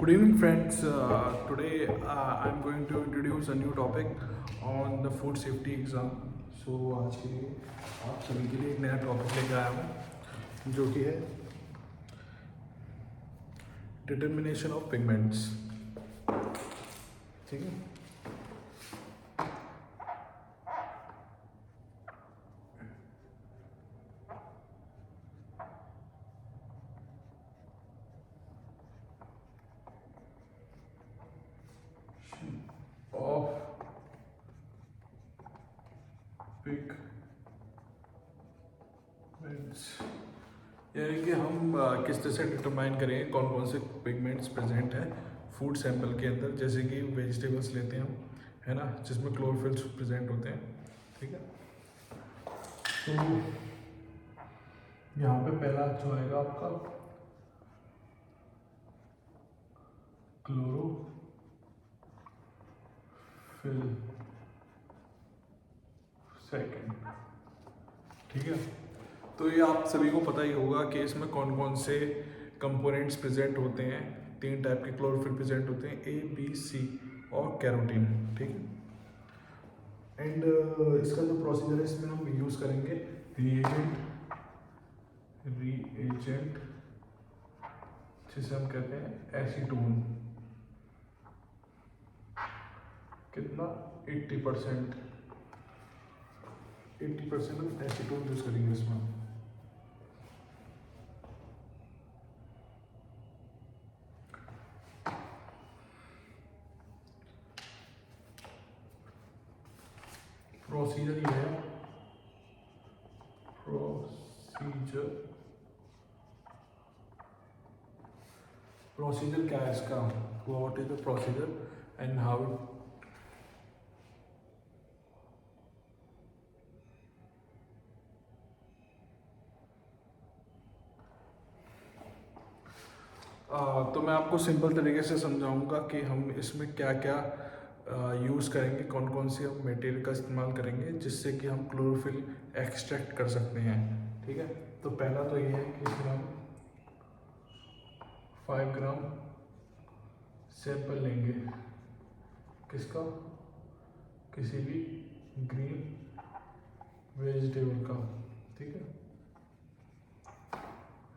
Good evening, friends. Today I'm going to introduce a new topic on the food safety exam. So आज के लिए आप सभी के लिए एक नया टॉपिक लेकर आया हूँ जो कि है डिटर्मिनेशन ऑफ पिगमेंट्स। ठीक है। ऑफ पिगमेंट्स यानी कि हम किस तरह से डिटरमाइन करेंगे कौन कौन से पिगमेंट्स प्रेजेंट हैं फूड सैंपल के अंदर, जैसे कि वेजिटेबल्स लेते हैं हम, है ना, जिसमें क्लोरोफिल्स प्रेजेंट होते हैं। ठीक है। तो यहाँ पे पहला जो आएगा आपका क्लोरोफिल, सेकंड। ठीक है। तो ये आप सभी को पता ही होगा कि इसमें कौन कौन से कंपोनेंट्स प्रेजेंट होते हैं। 3 टाइप के क्लोरोफिल प्रेजेंट होते हैं, ए बी सी और कैरोटीन। ठीक है। एंड इसका जो प्रोसीजर है इसमें हम यूज़ करेंगे रीएजेंट जिसे हम कहते हैं एसीटोन। कितना? 80% हम एसीटोन यूज़ करेंगे इसमें। प्रोसीजर ये है, प्रोसीजर क्या है इसका, what is the procedure and how तो मैं आपको सिंपल तरीके से समझाऊंगा कि हम इसमें क्या क्या यूज़ करेंगे, कौन कौन सी हम मटेरियल का इस्तेमाल करेंगे जिससे कि हम क्लोरोफिल एक्सट्रैक्ट कर सकते हैं। ठीक है। तो पहला तो ये है कि इसमें हम 5 ग्राम सैंपल लेंगे, किसका? किसी भी ग्रीन वेजिटेबल का। ठीक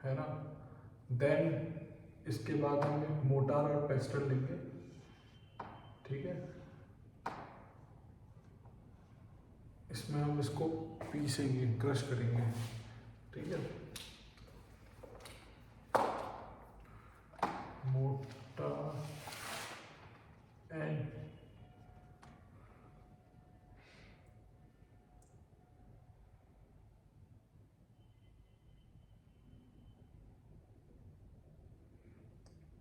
है ना। देन इसके बाद हम मोटार और पेस्टल लेंगे। ठीक है। इसमें हम इसको पीसेंगे, क्रश करेंगे। ठीक है। मोटार एंड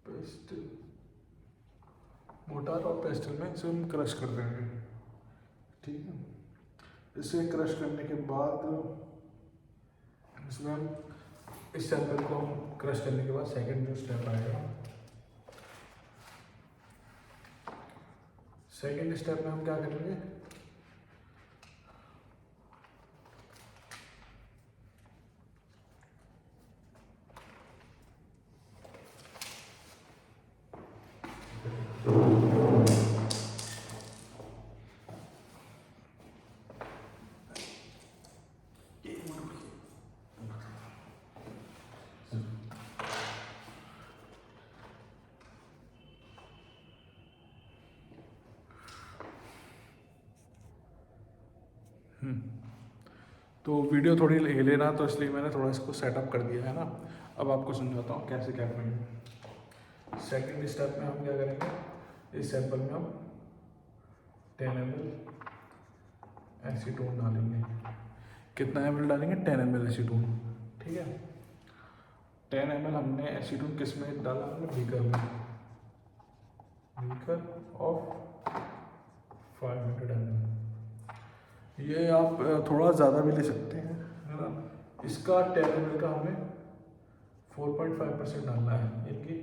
पेस्टल, मोटार और पेस्टल में इसे हम क्रश कर देंगे। ठीक है। इसे क्रश करने के बाद इसमें हम इस सैंपल को हम क्रश करने के बाद सेकंड जो स्टेप आएगा, सेकंड स्टेप में हम क्या करेंगे, तो वीडियो थोड़ी हिले ना, तो इसलिए मैंने थोड़ा इसको सेटअप कर दिया है ना। अब आपको समझाता हूँ कैसे क्या करेंगे। सेकंड स्टेप में हम क्या करेंगे, इस सैंपल में हम 10 ml एसीटोन डालेंगे। कितना ml डालेंगे? 10 ml एसीटोन। ठीक है। 10 ml हमने एसीटोन किस में डाला? हमने बीकर में, बीकर ऑफ 500 ml। ये आप थोड़ा ज़्यादा भी ले सकते हैं, है ना। इसका 10 ml का हमें 4.5% डालना है, यानी कि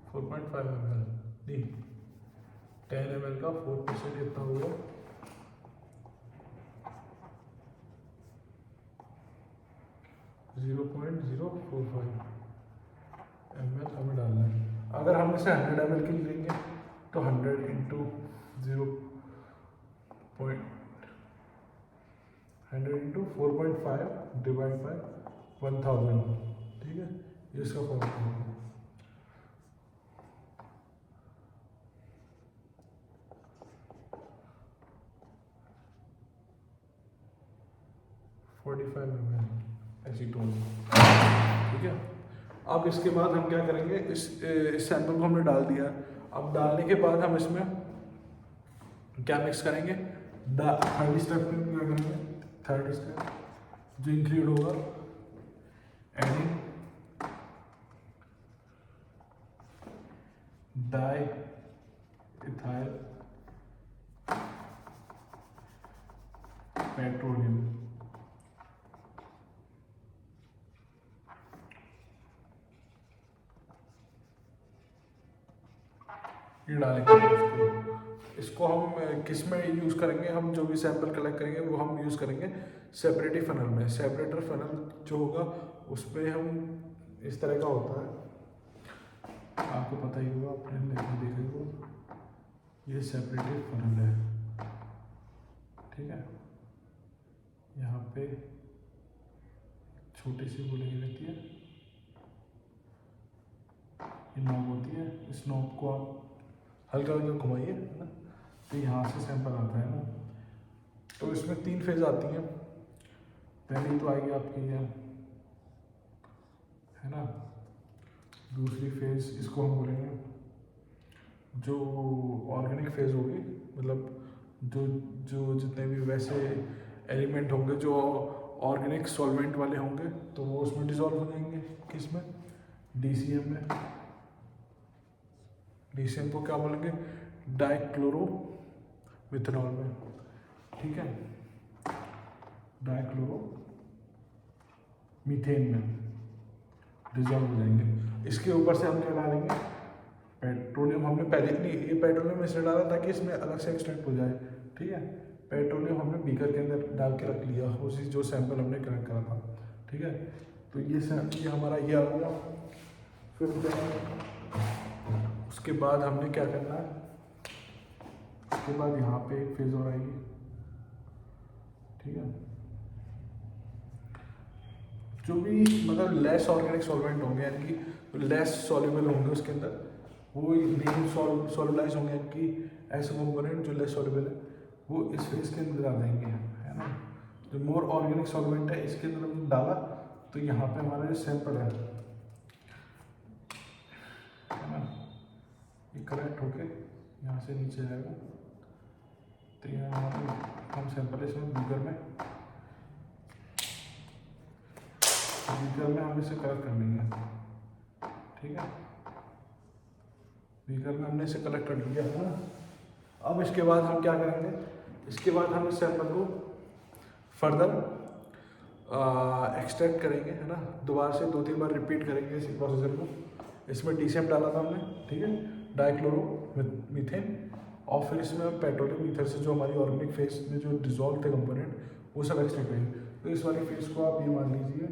4.5 ml नहीं, 10 ml का 4% कितना हुआ? 0.045 ml हमें डालना है। अगर हम इसे 100 ml की लेंगे तो 100 इंटू 100 इंटू 4.5 डिवाइड बाई 1000, ठीक है, ये इसका फॉर्मूला होगा। एसीटोन, ठीक है। अब इसके बाद हम क्या करेंगे, इस सैंपल को हमने डाल दिया। अब डालने के बाद हम इसमें क्या मिक्स करेंगे, थर्ड स्टेप में क्या करेंगे, थर्ड स्टेप जो इंक्लूड होगा एडिंग डाई इथाइल पेट्रोलियम, ये डालेंगे। इसको हम किस में यूज़ करेंगे, हम जो भी सैंपल कलेक्ट करेंगे वो हम यूज़ करेंगे सेपरेटिव फनल में। सेपरेटर फनल जो होगा उसमें हम इस तरह का होता है, आपको पता ही होगा, आपने देखा ही होगा, ये सेपरेटिव फनल है, ठीक है। यहाँ पे छोटी सी वो लगी रहती है, ये नॉब होती है, इस नॉब को आप हल्का हल्का घुमाइए, है ना, तो यहाँ से सैंपल आता है ना। तो इसमें 3 फेज आती हैं। पहली तो आएगी आपकी ये, है ना, दूसरी फेज इसको हम बोलेंगे जो ऑर्गेनिक फेज होगी, मतलब जो जो जितने भी वैसे एलिमेंट होंगे जो ऑर्गेनिक सॉल्वेंट वाले होंगे तो वो उसमें डिसॉल्व हो जाएंगे, किसमें, DCM में। DCM को क्या बोलेंगे, डाइक्लोरो मिथेनॉल में, ठीक है, डाइक्लोरो मीथेन में डिसॉल्व हो जाएंगे। इसके ऊपर से हम क्या डालेंगे, पेट्रोलियम। हमने पहले नहीं, ये पेट्रोलियम इसलिए डाला ताकि इसमें अलग से एक्सट्रैक्ट हो जाए, ठीक है। पेट्रोलियम हमने बीकर के अंदर डाल के रख लिया, उसी जो सैंपल हमने कलेक्ट करा था, ठीक है। तो ये हमारा ये आ गया। फिर उसके बाद हमने क्या करना है, उसके बाद यहाँ पे एक फेज और आएगी, ठीक है। जो भी मतलब लेस ऑर्गेनिक सॉल्वेंट होंगे, यानी कि लेस सॉल्युबल होंगे उसके अंदर, वो नहीं सॉल्युलाइज होंगे, यानी कि ऐसे कंपोनेंट जो लेस सॉल्युबल है वो इस फेज के अंदर आ जाएंगे, है ना। जो मोर ऑर्गेनिक सॉल्वेंट है इसके अंदर हमने डाला तो यहाँ पे हमारा जो सैंपल है ना, ये कलेक्ट होके यहाँ से नीचे जाएगा। तो यहाँ हम सैंपल इसमें बीकर में हम इसे कलेक्ट कर लेंगे, ठीक है। बीकर में हमने इसे कलेक्ट कर लिया है ना। अब इसके बाद हम क्या करेंगे, इसके बाद हम इस सैंपल को फर्दर एक्सट्रैक्ट करेंगे, है ना। दोबारा से 2-3 बार रिपीट करेंगे इसी प्रोसीजर को। इसमें DCM डाला था हमने, ठीक है, डाइक्लोरो मीथेन, और फिर इसमें पेट्रोलियम ईथर से जो हमारी ऑर्गेनिक फेज में जो डिजॉल्व थे कंपोनेंट वो सब एक्सट्रैक्ट करेंगे। तो इस वाली फेज को आप ये मान लीजिए,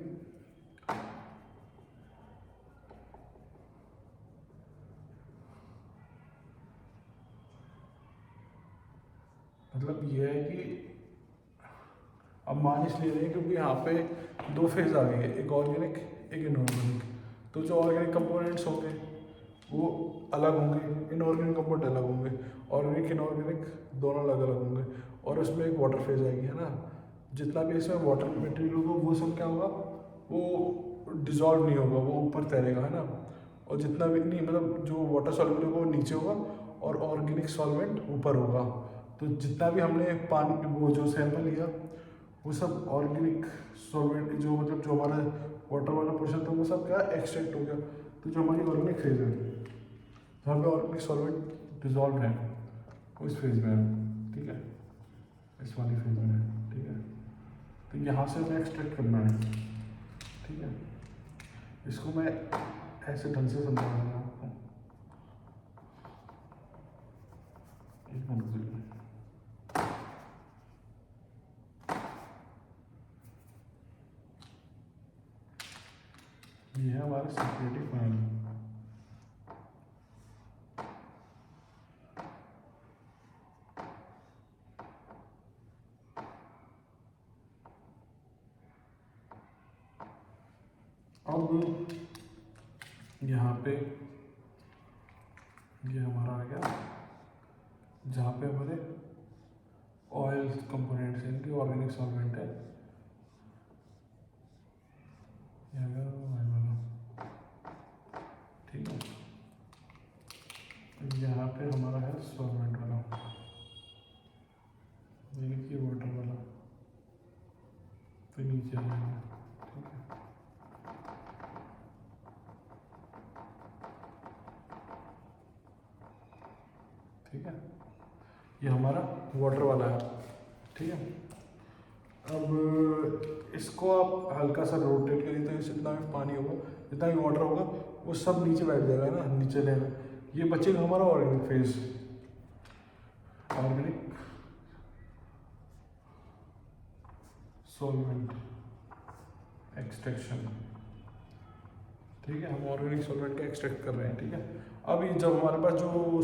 मतलब ये है कि अब मान इसलिए रहे हैं क्योंकि यहाँ पे 2 फेज आ गए हैं, एक ऑर्गेनिक एक इनऑर्गेनिक। तो जो ऑर्गेनिक कंपोनेंट्स होंगे वो अलग होंगे, इनऑर्गेनिक कंपोनेंट अलग होंगे, ऑर्गेनिक इनऑर्गेनिक दोनों अलग अलग होंगे। और उसमें एक वाटर फेज आएगी, है ना। जितना भी इसमें वाटर मटेरियल होगा वो सब क्या होगा, वो डिजॉल्व नहीं होगा, वो ऊपर तैरेगा, है ना। और जितना भी नहीं, मतलब जो वाटर सॉल्युबल होगा वो नीचे होगा और ऑर्गेनिक सॉल्वेंट ऊपर होगा। तो जितना भी हमने पानी वो जो सैंपल लिया वो सब ऑर्गेनिक सॉल्वेंट, जो मतलब जो हमारा वाटर वाला पोर्शन था वो सब क्या एक्सट्रैक्ट हो गया। तो जो हमारी ऑर्गेनिक फेज है जहाँ पे ऑर्गेनिक सॉल्वेंट डिजॉल्व है उस फेज में है, ठीक है, इस वाली फेज में है, ठीक है। तो यहाँ से हमें एक्सट्रैक्ट करना है, ठीक है। इसको मैं ऐसे ढंग से समझाऊंगा आपको, एक मिनट। ये है हमारा सेपरेटिव फनल, अब यहाँ पे ये हमारा आ गया जहाँ पे हमारे ऑयल कंपोनेंट्स हैं, इनकी ऑर्गेनिक सॉल्वेंट है, ठीक है। यहाँ पे हमारा है सॉल्वेंट वाला, देखिए वाटर वाला, फिर नीचे आ जाएगा, ठीक है। ठीक है, ये हमारा वाटर वाला है, ठीक है। अब इसको आप हल्का सा रोटेट करिए तो जितना भी पानी होगा, जितना भी वाटर होगा, वो सब नीचे बैठ जाएगा ना, नीचे लेना। ये बचेगा हमारा organic phase, organic solvent extraction, ठीक है। हम ऑर्गेनिक सॉल्वेंट का एक्सट्रैक्ट कर रहे हैं, ठीक है। अब ये जब हमारे पास जो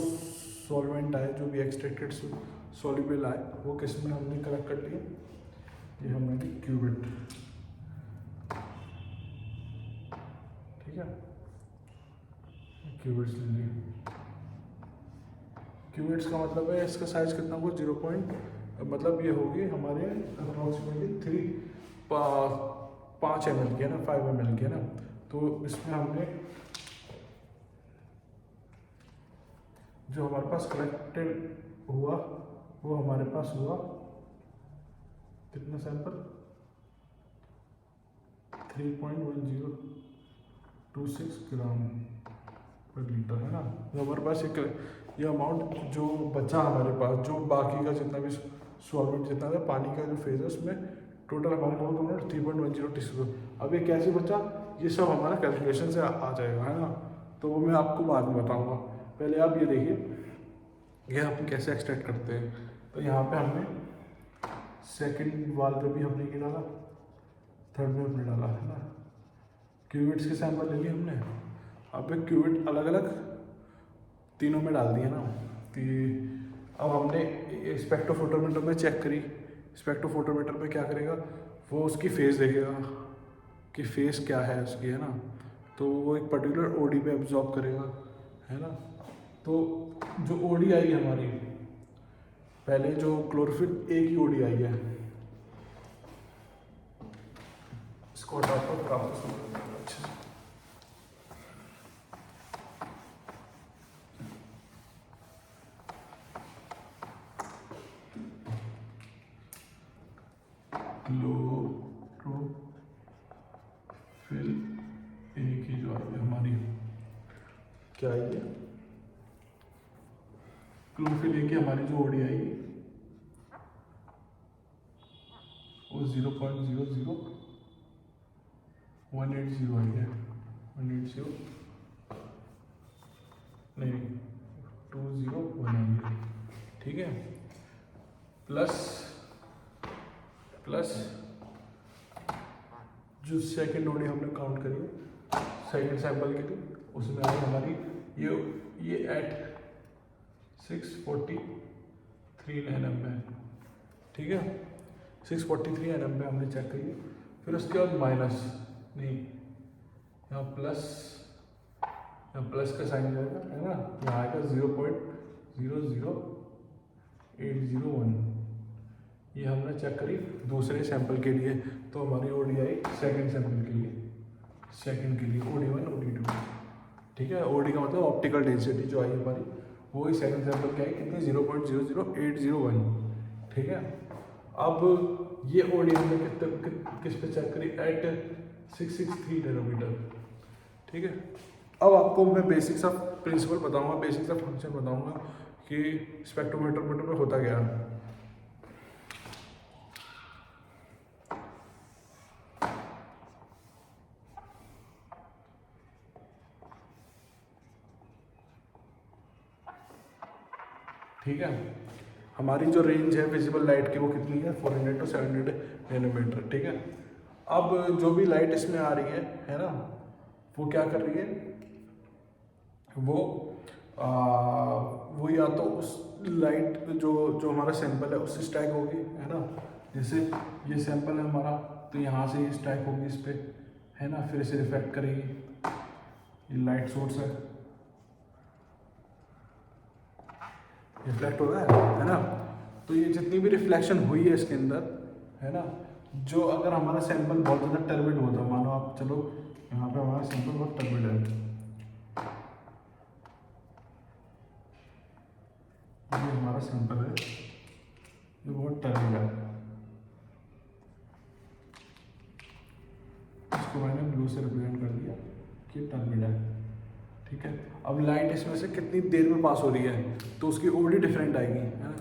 सॉल्वेंट आए, जो भी एक्सट्रैक्टेड सॉल्युबल आए, वो किस में हमने कलेक्ट कर लिए, ये हमने क्यूबिट, ठीक है, क्यूबिट्स ले लिए। क्यूबिट्स का मतलब है इसका साइज कितना होगा, 0. मतलब ये होगी हमारे अप्रॉक्सीमेटली 5 ml की है ना, 5 ml की है ना। तो इसमें हमने जो हमारे पास कलेक्टेड हुआ, वो हमारे पास हुआ कितना सैंपल, 3.1026 ग्राम पर लीटर है ना। तो हमारे पास ये अमाउंट जो बचा हमारे पास, जो बाकी का जितना भी सॉल्वेंट जितना था, पानी का जो फेज है, उसमें टोटल हमारे पास 3.1026। अब ये कैसे बचा, ये सब हमारा कैलकुलेशन से आ जाएगा, है ना। तो वो मैं आपको बाद में बताऊंगा। पहले आप ये देखिए ये हम कैसे एक्सट्रैक्ट करते हैं। तो यहाँ पे हमने सेकंड वाल पे भी हमने क्या डाला, थर्ड में हमने डाला, है ना। क्यूबिट्स के सैंपल ले लिए हमने। अब एक क्यूबिट अलग अलग तीनों में डाल दिए ना। कि अब हमने स्पेक्ट्रोफोटोमीटर में चेक करी, स्पेक्ट्रोफोटोमीटर में क्या करेगा, वो उसकी फेस देखेगा कि फेस क्या है उसकी, है ना। तो वो एक पर्टिकुलर ओडी पे एब्जॉर्ब करेगा, है ना। तो जो ओडी आई हमारी, पहले जो क्लोरोफिल ए की ओडी आई है, इसको हटा कर अच्छे से क्लोरोफिल ए की जो आई है हमारी, क्या आई है, क्लोरोफिल ए की हमारी जो ओडी आई वो 0.00180 आई है, 180 नहीं 201 आई है, ठीक है। प्लस जो सेकंड ओडी हमने काउंट करी है सेकंड सैंपल के लिए, उसमें आई हमारी ये एट 643 nm है, ठीक है। 643 nm पे हमने चेक करी। फिर उसके बाद माइनस नहीं, यहाँ प्लस का साइन जाएगा, है ना। यहाँ आएगा 0.00801। ये हमने चेक करी दूसरे सैंपल के लिए। तो हमारी ओडी आई सेकेंड सैंपल के लिए, सेकेंड के लिए OD1 OD2, ठीक है। ओडी का मतलब ऑप्टिकल डेंसिटी जो आई हमारी, वो ही सेकेंड सैंपल की आई कितनी, 0.00801, ठीक है। अब ये ओडी हमने किस पे चेक करी, एट 663 नैनोमीटर, ठीक है। अब आपको मैं बेसिक्स ऑफ प्रिंसिपल बताऊंगा, बेसिक्स ऑफ फंक्शन बताऊंगा कि स्पेक्ट्रोमीटर में होता क्या है। ठीक है, हमारी जो रेंज है विजिबल लाइट की वो कितनी है, 400 to 700 नैनोमीटर, ठीक है। अब जो भी लाइट इसमें आ रही है ना, वो क्या कर रही है, वो या तो उस लाइट जो हमारा सैंपल है उससे स्ट्राइक होगी, है ना। जैसे ये सैंपल है हमारा, तो यहाँ से ये स्ट्राइक होगी इस पर, है ना, फिर इसे रिफ्लेक्ट करेगी, ये लाइट सोर्स है, रिफ्लेक्ट हो रहा है ना। तो ये जितनी भी रिफ्लेक्शन हुई है इसके अंदर, है ना, जो अगर हमारा सैंपल बहुत ज़्यादा टर्बिड होता है, मानो आप चलो यहाँ पे हमारा सैंपल बहुत टर्बिड है, ये हमारा सैंपल है, ये बहुत टर्बिड है, इसको मैंने ब्लू से रिप्रेजेंट कर दिया कि टर्बिड है, ठीक है। अब लाइट इसमें से कितनी देर में पास हो रही है, तो उसकी ओडी डिफरेंट आएगी, है ना।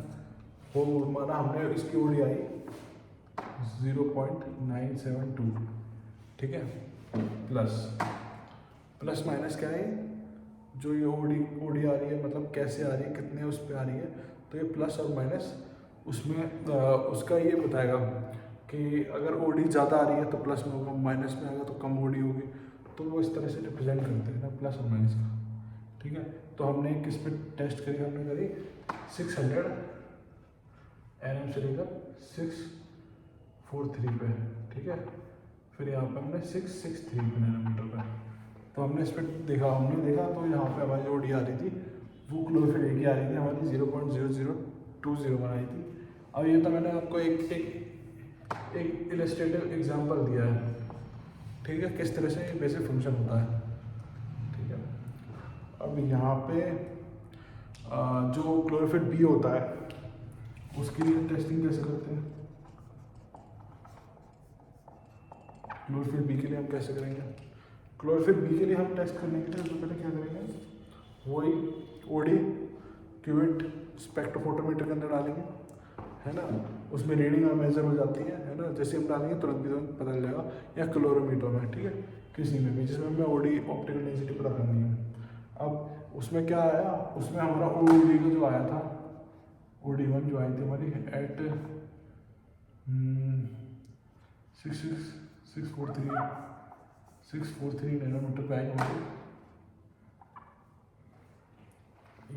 वो माना हमने इसकी ओडी आई 0.972, ठीक है, प्लस माइनस क्या है, जो ये ओडी आ रही है, मतलब कैसे आ रही है, कितने उस पर आ रही है, तो ये प्लस और माइनस उसमें उसका ये बताएगा कि अगर ओडी ज़्यादा आ रही है तो प्लस में होगा, माइनस में आएगा तो कम ओडी होगी, तो वो इस तरह से रिप्रेजेंट करते हैं ना, प्लस और माइनस का, ठीक है। तो हमने किस पे टेस्ट करी, हमने करी 600 nm से लेकर 643 पे, ठीक है, फिर यहाँ पे हमने 663 पे नैनोमीटर पे, तो हमने इस पर देखा, तो यहाँ पे हमारी जो ओडी आ रही थी वो क्लोरोफिल ए की आ रही थी, हमारी 0.0020 बनाई थी। अब ये तो मैंने आपको एक इलस्ट्रेटिव एग्जांपल दिया है, ठीक है, किस तरह से ये बेसिक फंक्शन होता है, ठीक है। अब यहाँ पे जो क्लोरोफिल बी होता है उसकी टेस्टिंग कैसे करते हैं, क्लोरोफिल बी के लिए हम कैसे करेंगे, क्लोरोफिल बी के लिए हम टेस्ट करने के लिए सबसे पहले क्या करेंगे, वही ओडी क्यूबिट स्पेक्ट्रोफोटोमीटर के अंदर डालेंगे, है ना, उसमें रीडिंग मेजर हो जाती है ना, जैसे हम डालेंगे तुरंत पता चल जाएगा, या क्लोरोमीटर में, ठीक है, किसी में भी जिसमें हमें ओडी ऑप्टिकल डेंसिटी पता करनी है। अब उसमें क्या आया, उसमें हमारा ओडी का जो आया था, OD1 जो आई थी हमारी एट 643 नैनोमीटर पे आई हमारी,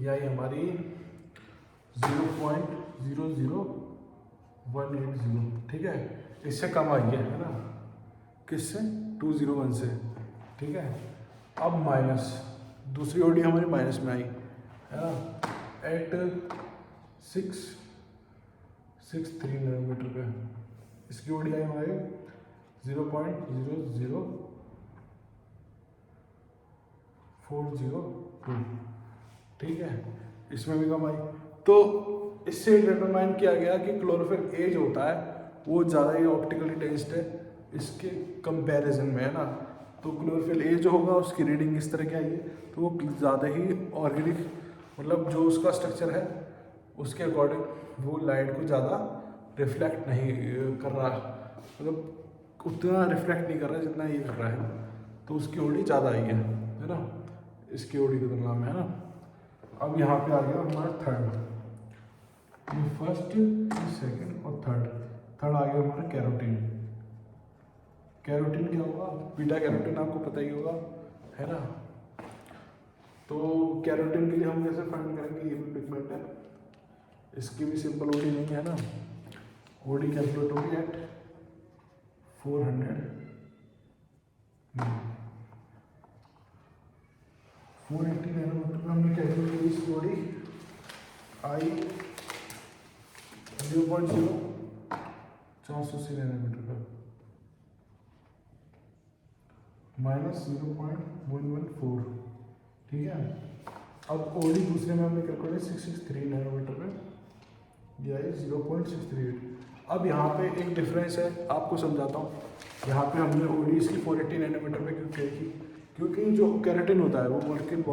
यह आई हमारी 0.00180, ठीक है, इससे कम आई है ना, किससे, 201 से, ठीक है। अब माइनस, दूसरी ओडी हमारी माइनस में आई, है ना, एट 663 नैनोमीटर पे, इसकी ओडी आई हमारी 0.00402, ठीक है, इसमें भी कम आई। तो इससे डिटरमाइन किया गया कि क्लोरोफिल ए जो होता है वो ज़्यादा ही ऑप्टिकली टेंस्ड है इसके कंपैरिजन में, है ना। तो क्लोरोफिल ए जो होगा उसकी रीडिंग इस तरह की आई है, तो वो ज़्यादा ही ऑर्गेनिक, मतलब जो उसका स्ट्रक्चर है उसके अकॉर्डिंग वो लाइट को ज़्यादा रिफ्लेक्ट नहीं कर रहा, मतलब उतना रिफ्लेक्ट नहीं कर रहा जितना ये कर रहा है, तो उसकी ओडी ज़्यादा आई है ना, इसकी ओडी की तुलना में, है ना। अब यहाँ पे आ गया हमारा थर्ड, ये फर्स्ट, सेकंड और थर्ड आ गया हमारा कैरोटीन। कैरोटीन क्या होगा, बीटा कैरोटीन आपको पता ही होगा, है ना। तो कैरोटीन के लिए हम कैसे फाइंड करेंगे, ये भी पिगमेंट है, इसकी भी सिंपल ओडी नहीं है ना, ओडी कैलकुलेट होगी एट 480 नैनोमीटर पे हमने कैलकुलेट की इसकी ओडी आई 0.0480 नैनोमीटर पे माइनस 0.114, ठीक है। अब ओडी दूसरे में हमने कैलकुलेट 663 नैनोमीटर पे, ये आई 0.638। अब यहाँ पे एक डिफरेंस है, आपको समझाता हूँ। यहाँ पे हमने ओडी इसकी 480 नैनोमीटर पे क्यों की, क्योंकि जो कैरोटीन होता है वो मॉलिक्यूल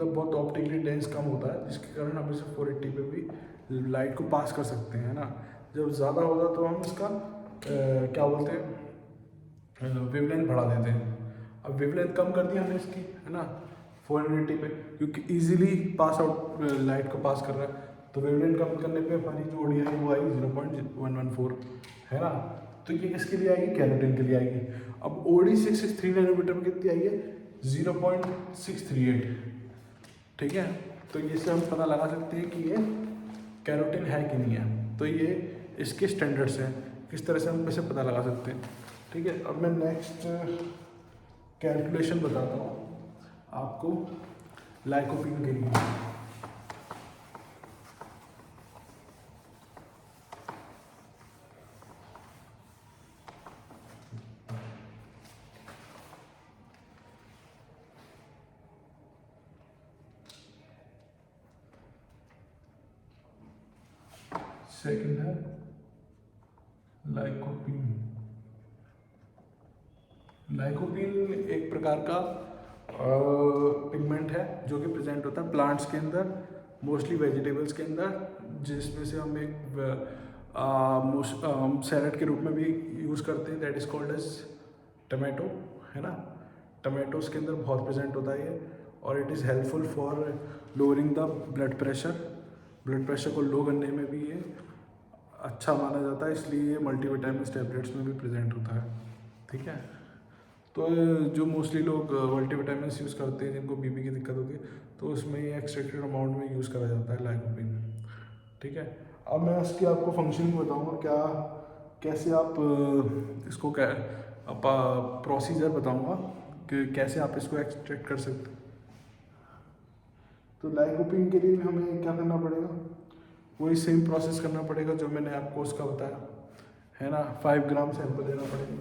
बहुत ऑप्टिकली डेंस कम होता है, जिसके कारण हम इसे 480 पे भी लाइट को पास कर सकते हैं ना। जब ज़्यादा होगा तो हम इसका क्या बोलते हैं, वेवलेंथ बढ़ा देते हैं। अब वेवलेंथ कम कर दी हमने इसकी, है ना, 480 पे, क्योंकि इजीली पास आउट लाइट को पास कर रहा है, तो वेवलेंथ कम करने पे हमारी जो ओडी आई वो आई 0.114, है ना। तो ये किसके लिए आएगी, कैरोटीन के लिए आएगी। अब ओडी 663 नैनोमीटर में कितनी आई है, 0.638, ठीक है। तो इससे हम पता लगा सकते हैं कि ये कैरोटीन है कि नहीं है। तो ये इसके स्टैंडर्ड्स हैं, किस तरह से हम इसे पता लगा सकते हैं। ठीक है, अब मैं नेक्स्ट कैलकुलेशन बताता हूँ आपको लाइकोपीन के लिए। सेकंड है लाइकोपीन। लाइकोपीन एक प्रकार का पिगमेंट है जो कि प्रेजेंट होता है प्लांट्स के अंदर, मोस्टली वेजिटेबल्स के अंदर, जिसमें से हम एक सैलड के रूप में भी यूज़ करते हैं, that is called as tomato, है ना। टमाटोज के अंदर बहुत प्रेजेंट होता है ये, और it is helpful for lowering the blood pressure को लो करने में भी ये अच्छा माना जाता है, इसलिए ये मल्टीविटामिन टैबलेट्स में भी प्रेजेंट होता है। ठीक है, तो जो मोस्टली लोग मल्टीविटामिन यूज़ करते हैं जिनको बीपी की दिक्कत होती है, तो उसमें ये एक्सट्रैक्टेड अमाउंट में यूज़ करा जाता है लाइकोपीन। ठीक है, अब मैं इसकी आपको फंक्शनिंग बताऊंगा, क्या कैसे आप इसको प्रोसीजर बताऊंगा कि कैसे आप इसको एक्सट्रैक्ट कर सकते हैं। तो लाइकोपीन के लिए भी हमें क्या करना पड़ेगा, वही सेम प्रोसेस करना पड़ेगा जो मैंने आपको उसका बताया, है ना। 5 ग्राम सैंपल लेना पड़ेगा,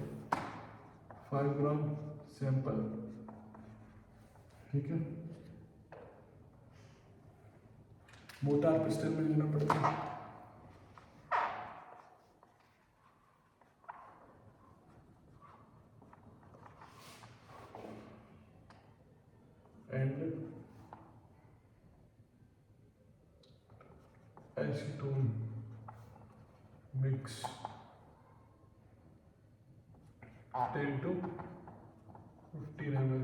5 ग्राम सैंपल। ठीक है, मोटार पिस्टल में लेना पड़ेगा, and acetone mix 10 to 15 ml,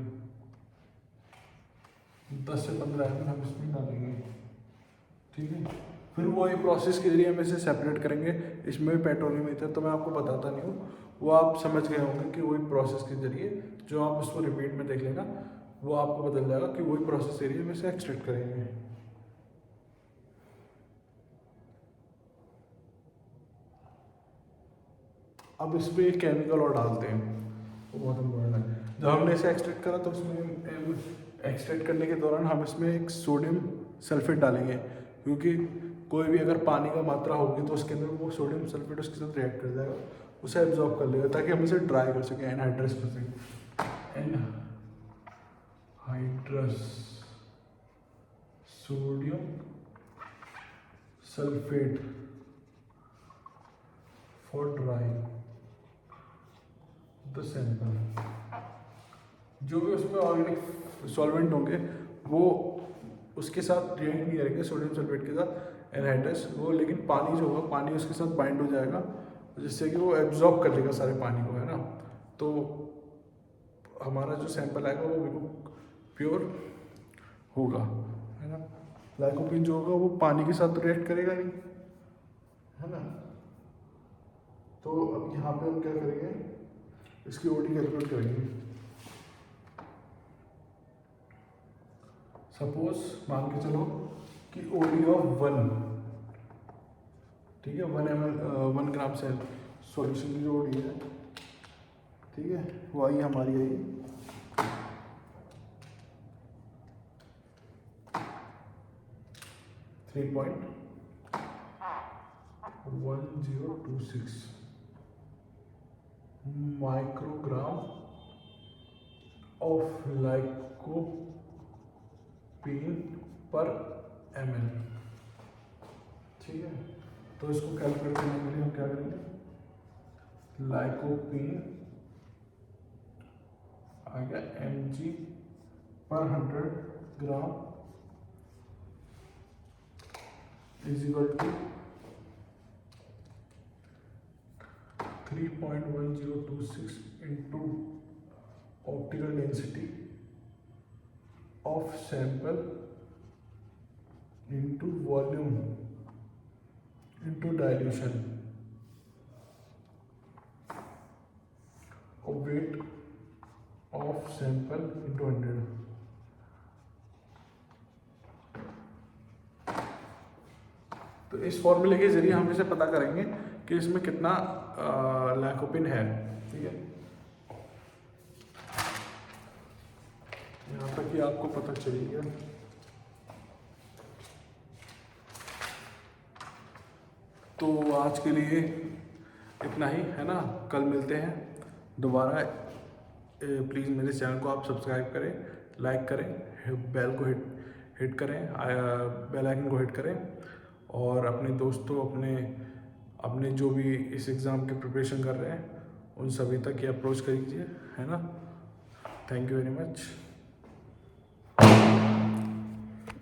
10 से 15 ml हम इसमें डालेंगे। ठीक है, फिर वो ये प्रोसेस के जरिए हम इसे सेपरेट करेंगे। इसमें पेट्रोलियम ईथर तो मैं आपको बताता नहीं हूँ, वो आप समझ गए होंगे कि वही प्रोसेस के जरिए, जो आप उसको रिपीट में देख लेना, वो आपको बदल जाएगा कि वही प्रोसेस जरिए हम इसे एक्सट्रैक्ट करेंगे। अब इस पर एक केमिकल और डालते हैं, वो बहुत इम्पोर्टेंट है। जब हमने इसे एक्सट्रैक्ट करा तो उसमें एक्सट्रैक्ट करने के दौरान हम इसमें एक सोडियम सल्फेट डालेंगे, क्योंकि कोई भी अगर पानी का मात्रा होगी तो उसके अंदर वो सोडियम सल्फेट उसके साथ रिएक्ट कर जाएगा, उसे एब्जॉर्ब कर लेगा, ताकि हम इसे ड्राई कर सकें, एनहाइड्रस कर सकें। Anhydrous sodium sulphate for dry the sample. जो भी उसमें ऑर्गेनिक सॉल्वेंट होंगे वो उसके साथ रिएक्ट नहीं करेंगे सोडियम सल्फेट के साथ, एनहाइड्रस वो, लेकिन पानी जो होगा, पानी उसके साथ बाइंड हो जाएगा, जिससे कि वो एब्जॉर्ब कर लेगा सारे पानी को, है ना। तो हमारा जो सैंपल आएगा वो बिल्कुल प्योर होगा, है ना। लाइकोपीन जो होगा वो पानी के साथ रिएक्ट करेगा नहीं, है ना। तो अब यहाँ पे हम क्या करेंगे, इसकी ओडी कैलकुलेट करेंगे। सपोज मान के चलो कि ओडी ऑफ 1, ठीक है, 1 ग्राम से सॉल्यूशन की जो ओडी है, ठीक है, वो आई हमारी आई 3.1026 माइक्रोग्राम ऑफ लाइकोपीन पर ml। ठीक है, तो इसको कैलकुलेट करने के लिए हम क्या करेंगे, लाइकोपीन आ गया mg पर 100 gram is equal to 3.1026 into optical density of sample into volume into dilution of weight of sample into 100। तो इस फॉर्मूले के जरिए हम इसे पता करेंगे कि इसमें कितना लाइकोपीन है। ठीक है, यहाँ तक कि आपको पता चल गया। तो आज के लिए इतना ही है ना, कल मिलते हैं दोबारा। प्लीज़ मेरे चैनल को आप सब्सक्राइब करें, लाइक करें, बेल को हिट करें, बेल आइकन को हिट करें, और अपने दोस्तों, अपने जो भी इस एग्ज़ाम की प्रिपरेशन कर रहे हैं उन सभी तक ये अप्रोच कीजिए, है ना। Thank you very much.